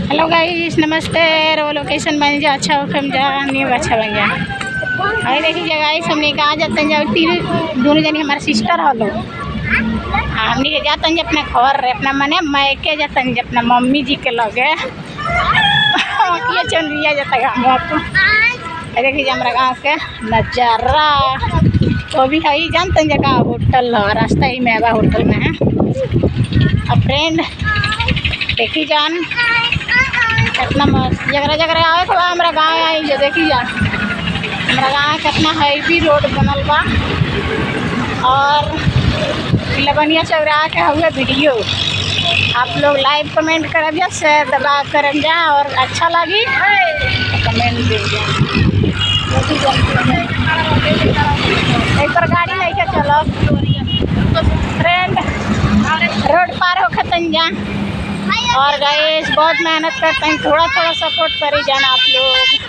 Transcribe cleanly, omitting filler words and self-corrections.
Hello guys, नमस्ते। रो location बन जा अच्छा हम जा न्यू अच्छा बन जा। अरे देखिए गाइस, हमने कहा जाते हैं जब तीन दोनों जनी हमारे सिस्टर हलो हमने के जाते हैं अपने घर अपना मने मैके जाते हैं अपना मम्मी जी के लगे ये चंद्रिया जाता है हम आपको। देखिए हमारा गाँव के नज़ारा तो भी है जानते हैं जगह होटल है, रास्ता ही में होटल में है। अब फ्रेंड देखी जान कितना मस्त जगह जगह आए तो हमारा गाँव आई जो देखी जान हमारा गाँव कितना हैवी रोड बनल बा और लबनिया चौराहा के हुए वीडियो आप लोग लाइक कमेंट करब जा, शेयर दबा करब जा और अच्छा लगी तो कमेंट दीजिए। एक पर गाड़ी लेके चलो फ्रेंड, रोड पार हो खतन जा और गाइस बहुत मेहनत करते हैं, थोड़ा थोड़ा सपोर्ट करी जाना आप लोग।